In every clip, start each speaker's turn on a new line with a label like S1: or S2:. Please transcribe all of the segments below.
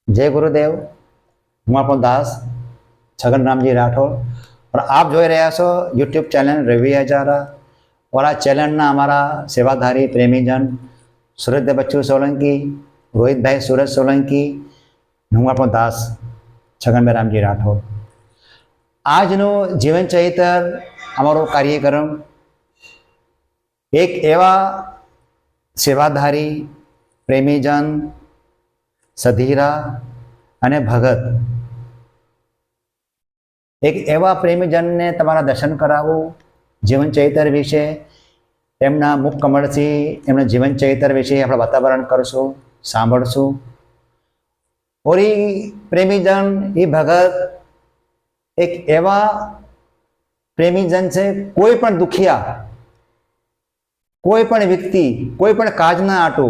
S1: जय गुरुदेव। हूँ आपनो दास छगन रामजी राठौर और आप जो रहा छो यूट्यूब चैनल रवि हजारा और आ चैनल अमरा सेवाधारी प्रेमीजन सूरज बच्चू सोलंकी, रोहित भाई सूरज सोलंकी, हूँ आपनो दास छगन रामजी राठौर। આજનો જીવન ચરિત્ર અમારો કાર્યક્રમ એક એવા સેવાધારી પ્રેમીજન સધીરા અને ભગત, એક એવા પ્રેમીજનને તમારા દર્શન કરાવું, જીવન ચરિત્ર વિશે એમના મુખ કમળથી એમના જીવન ચરિત્ર વિશે આપણે વાતાવરણ કરશું, સાંભળશું। और ये प्रेमीजन ये भगत एक एवा प्रेमीजन से कोई पण दुखिया, कोई पण व्यक्ति, कोई पण काज ना आटो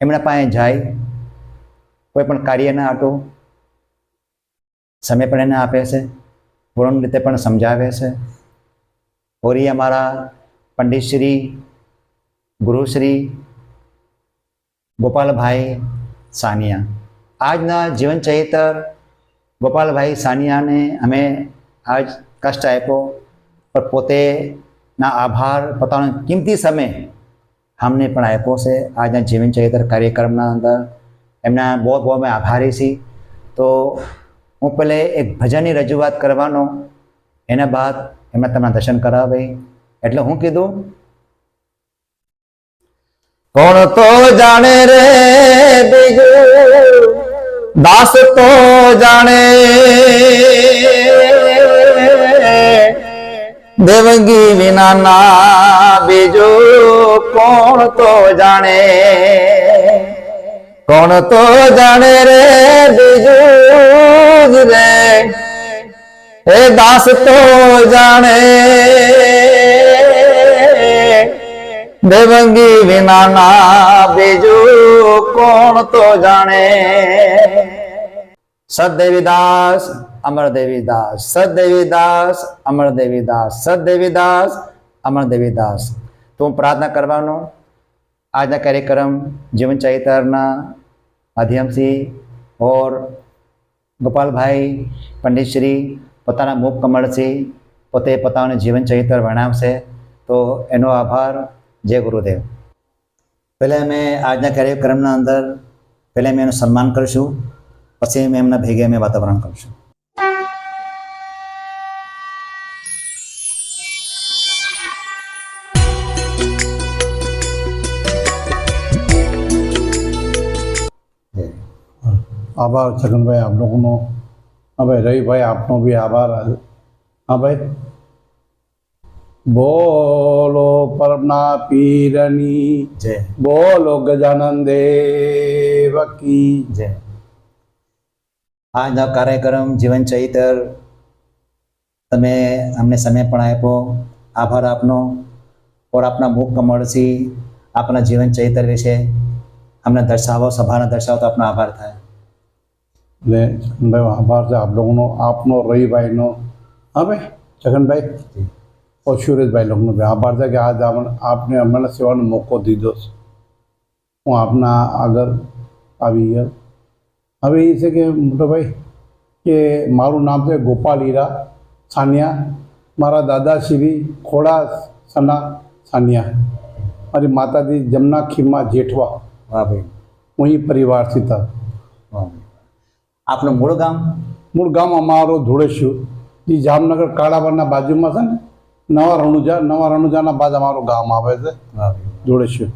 S1: एमना पाए जाए, कोई पण कार्य ना आटो समय पण एने आपे छे, पूर्ण रीते पण समझावे छे। और ये हमारा पंडित श्री गुरुश्री गोपाल भाई सानिया। આજના જીવન ચરિત્ર ગોપાલભાઈ સાનિયાને અમે આજ કષ્ટ આપ્યો, પણ પોતે ના આભાર પોતાનો કિંમતી સમય અમને પણ આપ્યો છે આજના જીવન ચરિત્ર કાર્યક્રમના અંદર। એમના બહુ બહુ અમે આભારી છીએ। તો હું પહેલે એક ભજનની રજૂઆત કરવાનો, એના બાદ એમના તમારા દર્શન કરાવે। એટલે હું કીધું, કોણ તો જાણે રે બીજું दास तो जाने, देवगी विना ना बीजो कौन तो जाने, कौन तो जाने रे बीजू रे, ए दास तो जाने, देवगी विना ना बीजू कौन तो जाने। सददेवीदास अमर देवीदास, सददेवीदास अमर देवीदास, सददेवीदास अमर देवीदास। तो हूँ प्रार्थना करवानो आज कार्यक्रम जीवन चरित्रना माध्यमथी और गोपाल भाई पंडित श्री पोताना मुख कमळथी पोते पोतानुं जीवन चरित्र वर्णावशे। तो एनो आभार। जय गुरुदेव। पहले अमे आजना कार्यक्रमना अंदर पहले अमे एनुं सन्मान करशुं, पछी अमे एमना भेगे अमे वातावरण करशुं।
S2: आभार छगन भाई आप लोगों नो। हाँ भाई रवि भाई आपनो भी आभार। हाँ भाई बोलो परमना पीरनी
S1: जय,
S2: बोलो गजानन देव की
S1: जय। આજનો કાર્યક્રમ જીવન ચરિત્ર તમે અમને સમય પણ આપ્યો, આભાર આપનો। और આપના મુખ કમળથી આપના જીવન ચરિત્ર વિશે અમને દર્શાવો, સભાને દર્શાવો તો આપનો આભાર થાય।
S2: ले छगन भाई आभार से आप लोगों नो, आपनो रवि भाई नो। हाँ भाई छगन भाई और सूरज भाई लोग नो भी आभार है कि आज आपने अमने सेवा मौको दीधो। हूँ आपना आगर આવી गया। હવે એ છે કે મોટો ભાઈ કે મારું નામ છે ગોપાલ હીરા સાનિયા, મારા દાદા શ્રી ખોડા સના સાનિયા, મારી માતાજી જમના ખીમા જેઠવા।
S1: વાહ ભાઈ।
S2: હું એ પરિવારથી હતા।
S1: વાહ। આપનું મૂળ ગામ?
S2: મૂળ ગામ અમારો ધોળેશ્વર, જે જામનગર કાળાવાડના બાજુમાં છે ને, નવા રણુજાના બાદ અમારું ગામ આવે છે ધોળેશ્વર।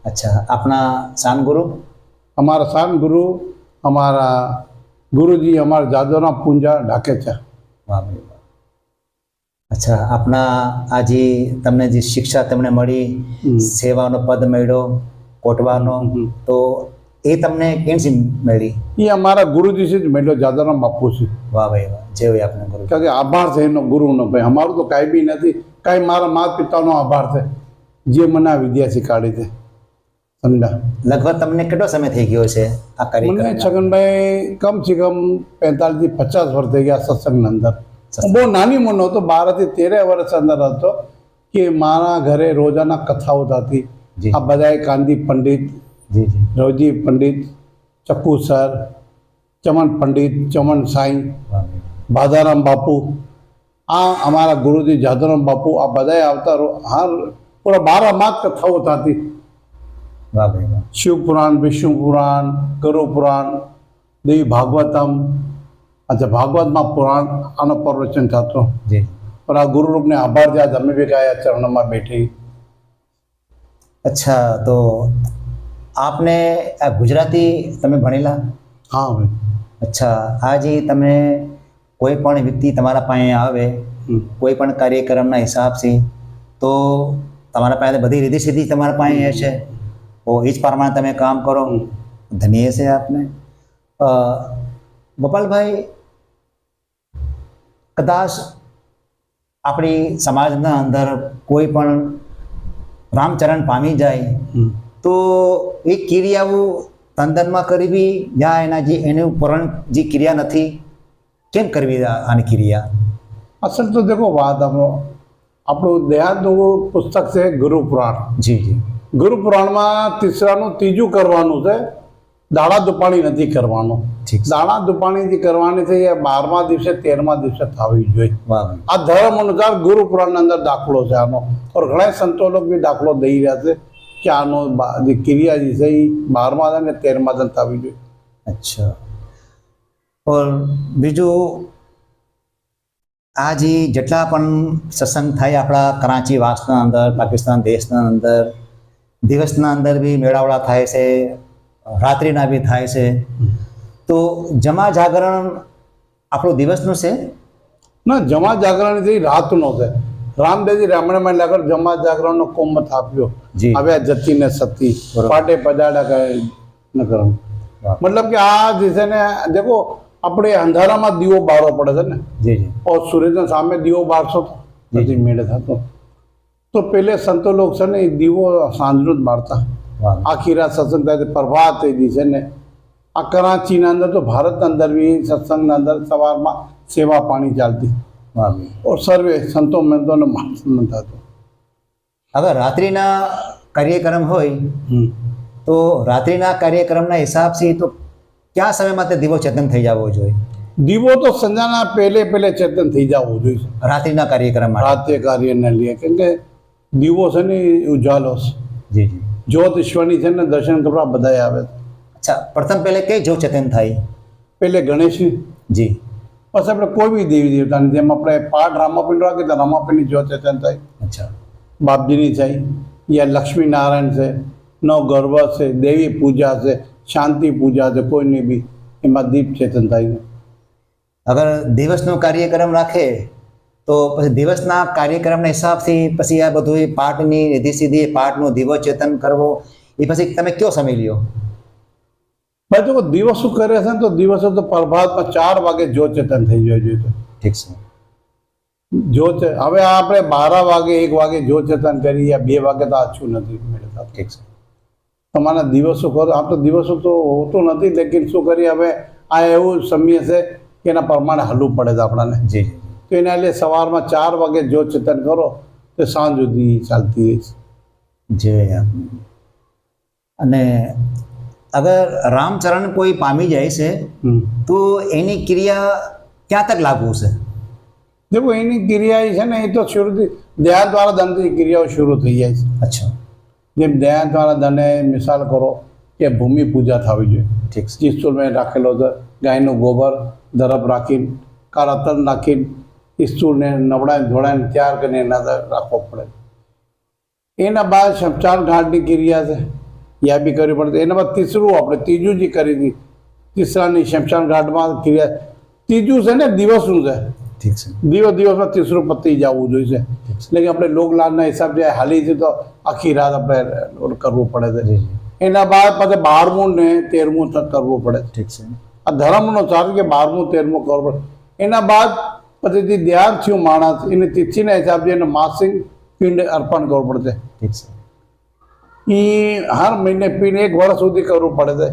S1: अच्छा, अपना शान गुरु?
S2: हमारा शान गुरु हमारा गुरुजी हमारा जादोना पूंजा ढाकेचा।
S1: वाह भाई वाह। अच्छा, अपना आज तमने जी शिक्षा तमने मળી, સેવાનો પદ મળ્યો કોટવાનો, તો એ તમને કેમથી મળી?
S2: ये हमारा गुरुजी से मिलो जादोना बापू से।
S1: वाह भाई वाह। जय हो आपने गुरु।
S2: क्योंकि आभार से नो गुरु नो भाई, हमारो तो काई भी नहीं, काई मारा माता पिता नो आभार से जे मना विद्या शिखाड़ी थे समझा।
S1: लगभग तमने कितना समय થઈ ગયો છે આ કાર્યક્રમ?
S2: મને છગન ભાઈ કમ से कम 45 થી 50 વર્ષ થઈ ગયા સત્સંગ અંદર। બહુ નાની મોનો હતો, 12 થી 13 વર્ષ અંદર હતો કે મારા ઘરે રોજાના કથાઓ થતી। આ બધાય કાંદી પંડિત, રવજી પંડિત ચક્કુ સર, ચમન પંડિત, ચમન સાંઈ, બાધારામ બાપુ, આ અમારા ગુરુજી જાદવરામ બાપુ, આ બધાએ આવતા હર પૂરા 12 માસ કથાઓ થતી.
S1: વાહ ભાઈ વાહ.
S2: શિવ પુરાણ, વિષ્ણુ પુરાણ, ગરુ પુરાણ, દેવી ભાગવતમ. अच्छा भागवतમાં પુરાણ આનો પ્રવચન થતો.
S1: જી.
S2: પણ આ ગુરુરૂપને આભાર જે આજ અમે બી ગાયા ચરણોમાં બેઠી.
S1: અચ્છા, તો આપને આ ગુજરાતી તમે ભણેલા?
S2: હા ભાઈ.
S1: અચ્છા, આજે તમે કોઈ પણ વ્યક્તિ તમારા પાસે આવે કોઈ પણ કાર્યક્રમના હિસાબથી, તો તમારા પાસે બધી રીતિ સીધી તમારા પાસે હશે, તો એ જ પ્રમાણે તમે કામ કરો. ધન્ય છે આપને. ગોપાલભાઈ, કદાચ આપણી સમાજના અંદર કોઈ પણ રામચરણ પામી જાય તો એ ક્રિયાઓ તંદનમાં કરવી, યા એના જે એનું પૂરણ જે ક્રિયા નથી, કેમ કરવી આની ક્રિયા?
S2: અસલ તો દેખો વાત આપણું દેહાંતનું પુસ્તક છે ગુરુ પુરાણ.
S1: જી જી.
S2: ગુરુ પુરાણમાં તીસરાનું ત્રીજું કરવાનું છે, દાડા દુપાણી નથી કરવાનું.
S1: ઠીક છે.
S2: દાડા દુપાણી જે કરવાની છે એ 12મા દિવસે 13મા દિવસે થવી જોઈએ.
S1: વાહ.
S2: આ ધર્મ અનુસાર ગુરુ પુરાણના અંદર દાખલો છે આનો. और ઘણા સંતો લોકો બી દાખલો દઈ રહ્યા છે કે આનો જે ક્રિયા જે છે એ 12મા અને 13મા દિન થવી જોઈએ.
S1: અચ્છા. ઓર બીજું, આ જે જેટલા પણ સત્સંગ થાય આપણા કરાચી વાસના અંદર, પાકિસ્તાન દેશના અંદર, દિવસના અંદર બી મેળાવડા થાય છે, રાત્રિના બી થાય છે, તો જમા જાગરણ આપણું દિવસનું છે?
S2: ના, જમા જાગરણ જે રાતનો છે. રામદેવજી રામાયણમાં લગર જમા જાગરણનો કોમ થાપ્યો.
S1: જી.
S2: હવે જતીને સતી
S1: બરોબર.
S2: પાટે પજાડા કહે ન કરો.
S1: વાહ.
S2: મતલબ કે આ જે છે ને દેખો આપણે અંધારામાં દીવો બાળવો પડે છે ને,
S1: જી જી.
S2: और સૂર્યના સામે દીવો બાળશો તો નથી મેળે થતો. તો પેલે સંતો લોક છે ને એ દીવો સાંજનો જ બાળતા.
S1: વાહ.
S2: આખી રાત સત્સંગ થાય પ્રભાત થઈ ગઈ છે ને. આ કરાચીના અંદર તો ભારતના અંદર બી સત્સંગના અંદર સવારમાં સેવા પાણી ચાલતી.
S1: વાહ.
S2: और સર્વે સંતો મંતોને માણસનો થતો.
S1: અગર રાત્રિના કાર્યક્રમ હોય તો રાત્રિના કાર્યક્રમના હિસાબથી તો કયા સમયમાં તે દીવો ચેતન થઈ જવો જોઈએ?
S2: દીવો તો સંજાના પહેલે ચેતન થઈ જવું જોઈએ
S1: રાત્રિના કાર્યક્રમ માટે.
S2: રાતે કાર્યને લીધે. કેમ કે દીવો છે ને એ ઉજાલો છે.
S1: જી જી.
S2: જ્યોત ઈશ્વરની છે ને દર્શન કરવા બધા આવે છે.
S1: અચ્છા, પ્રથમ પહેલે કઈ જો ચેતન થાય?
S2: પહેલે ગણેશની,
S1: જી.
S2: પછી આપણે કોઈ બી દેવી દેવતાની, જેમ આપણે પાઠ રામાપીઠ રાખીએ તો રામાપીઠની જ્યોત ચેતન થાય,
S1: અચ્છા.
S2: બાપજીની થાય, યા લક્ષ્મી નારાયણ છે, નવ ગર્ભ છે, દેવી પૂજા છે, શાંતિ પૂજા છે, કોઈની બી એમાં દીપ ચેતન થાય.
S1: અગર દિવસનો કાર્યક્રમ રાખે તો પછી દિવસના કાર્યક્રમના હિસાબથી પછી આ બધું પાઠની રીતિ સીધી પાઠનો દીવો ચેતન કરવો, એ પછી તમે કયો સમય લ્યો?
S2: ભાઈ જો દિવસો કરે છે ને તો દિવસો તો પ્રભાતમાં 4 વાગે જ્યોત ચેતન થઈ જોઈએ.
S1: ઠીક છે.
S2: જ્યોત હવે આપણે 12 વાગે 1 વાગે જ્યોત ચેતન કરી યા 2 વાગે તો આછું નથી મળતા.
S1: ઠીક છે.
S2: તમારા દિવસો કરો. આમ તો દિવસો તો હોતું નથી, લેકિન શું કરીએ હવે આ એવું સમય છે કે એના પ્રમાણે હલવું પડે છે આપણને.
S1: જી જી.
S2: તો એના એટલે સવારમાં 4 વાગે જ્યોત ચેતન કરો તો સાંજ સુધી ચાલતી રહે છે.
S1: જય આપને. અને અગર રામચરણ કોઈ પામી જાય છે તો એની ક્રિયા ક્યાં તક લાગુ છે?
S2: દેખો એની ક્રિયા છે ને એ તો શરૂથી દયા દ્વારા દંડની ક્રિયાઓ શરૂ થઈ જાય છે.
S1: અચ્છા.
S2: જેમ દયા દ્વારા દંડે મિસાલ કરો કે ભૂમિ પૂજા થવી જોઈએ.
S1: ઠીક છે.
S2: ઈસ્તુલમાં રાખેલો છે, ગાયનું ગોબર ધરપ રાખીને કાળા તલ નાખીને ઈસ્તુલને નવડાઈને ધોળાઈને તૈયાર કરીને એના અંદર રાખવો પડે. એના બાદ શમશાન ઘાટની ક્રિયા છે, યા બી કરવી પડે. એના બાદ ત્રીજું જે કરી હતી તીસરાની શમશાન ઘાટમાં ક્રિયા. ત્રીજું છે ને દિવસનું છે.
S1: ઠીક છે.
S2: દિવસમાં ત્રીસરું પતી જવું જોઈએ. એટલે કે આપણે લોકલાજના હિસાબે હાલી છે તો આખી રાત આપણે કરવું પડે છે. એના બાદ પછી 12મું ને 13મું તક કરવું પડે.
S1: ઠીક છે.
S2: આ ધર્મનો ચાર્જ કે 12મું 13મું કરવું પડે. એના બાદ પછી જે ધ્યાન થયું માણસ એની તિથિના હિસાબે એને માસિક પિંડ અર્પણ કરવું પડશે.
S1: ઠીક છે.
S2: એ હર મહિને પિંડ 1 વર્ષ સુધી કરવું પડે છે.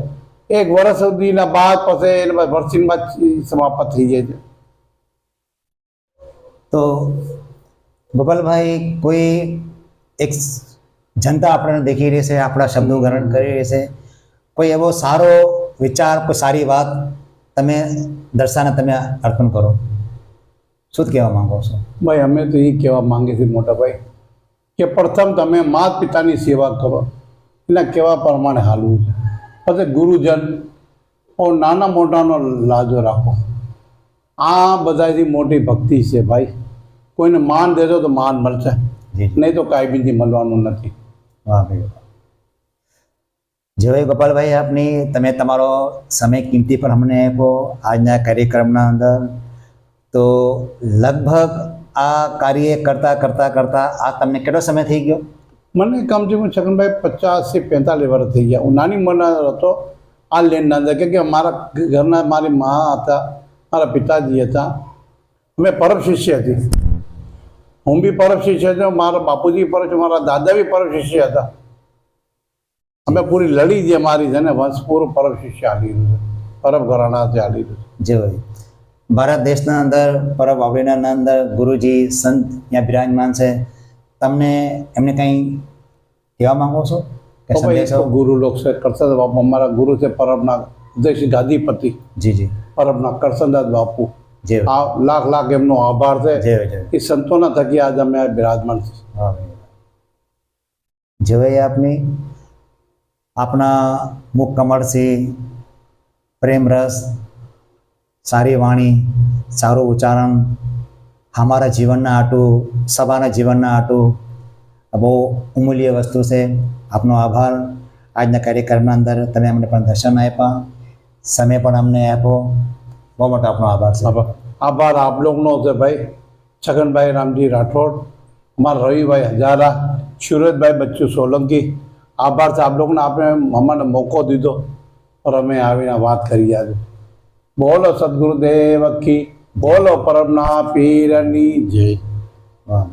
S2: 1 વર્ષ સુધીના બાદ પછી એના વર્ષીમાં સમાપ્ત થઈ જાય છે.
S1: તો ગોપાલભાઈ, કોઈ એક જનતા આપણને દેખી રહી છે, આપણા શબ્દો ગ્રહણ કરી રહી છે, કોઈ એવો સારો વિચાર કોઈ સારી વાત તમે દર્શાને તમે અર્પણ કરો, શું કહેવા માંગો છો?
S2: ભાઈ અમે તો એ કહેવા માંગીએ છીએ મોટા ભાઈ કે પ્રથમ તમે માતા પિતાની સેવા કરો, એના કહેવા પ્રમાણે હાલવું છે. પછી ગુરુજન નાના મોટાનો લાજો રાખો. આ બધાથી મોટી ભક્તિ છે ભાઈ. કોઈને માન દેજો તો માન મળશે,
S1: જી
S2: નહીં તો કાંઈ બીજી મળવાનું નથી.
S1: વાહ ભાઈ. જેવાય ગોપાલભાઈ, આપની તમે તમારો સમય કિંમતી પર અમને આપ્યો આજના કાર્યક્રમના અંદર. તો લગભગ આ કાર્ય કરતા આ તમને કેટલો સમય થઈ ગયો?
S2: મને કમસે કમ છગનભાઈ 50 થી 45 વર્ષ થઈ ગયા. હું નાની ઉંમરના હતો આ લેનના અંદર, કે મારા ઘરના મારી મા હતા, મારા પિતાજી હતા, અમે પરમ શિષ્ય હતી. હું બી પરમ શિષ્ય હતો, મારા બાપુજી પરમ, મારા દાદા બી પરમ શિષ્ય હતા. અમે પૂરી લડી જે મારી છે ને વંશ પૂરું પરમ શિષ્ય હાલી રહ્યું છે, પરમ ઘરાણાથી હાલી રહ્યું છે.
S1: જેવાય ભારત દેશના અંદર પરમ વાવડીના અંદર ગુરુજી સંત ત્યાં બિરાજમાન છે. તમને એમને કંઈ કહેવા માંગો છો કે
S2: તો ભાઈ
S1: સંદેશો?
S2: ગુરુ લોક છે કરસનદાસ બાપુ, અમારા ગુરુ છે પરમના ઉદયસિંહ ગાદીપતિ,
S1: જી જી,
S2: પરમના કરસનદાસ બાપુ.
S1: જેવાય
S2: આ લાખ લાખ એમનો આભાર છે.
S1: જેવાય
S2: એ સંતોના થકી આજે અમે આ બિરાજમાન છે.
S1: જેવાય આપની આપના મુખ કમળથી પ્રેમ રસ, સારી વાણી, સારું ઉચ્ચારણ हमारा जीवनના આટું, સભાના જીવનના આટું બહુ અમૂલ્ય વસ્તુ છે. આપનો આભાર. આજના કાર્યક્રમના અંદર તમે અમને પણ દર્શન આપ્યા, સમય પણ અમને આપ્યો, બહુ મોટો આપનો આભાર છે.
S2: આભાર આપ લોગનો છે ભાઈ. છગનભાઈ રામજી રાઠોડ, અમારા રવિભાઈ હજારા, સુરજભાઈ બચ્ચુ સોલંકી, આભાર છે આપ લોકોને. આપણે અમને મોકો દીધો और અમે આવીને વાત કરી આજે. બોલો સદગુરુદેવ કી, બોલો પરમના પીરની જય.
S1: વાહ.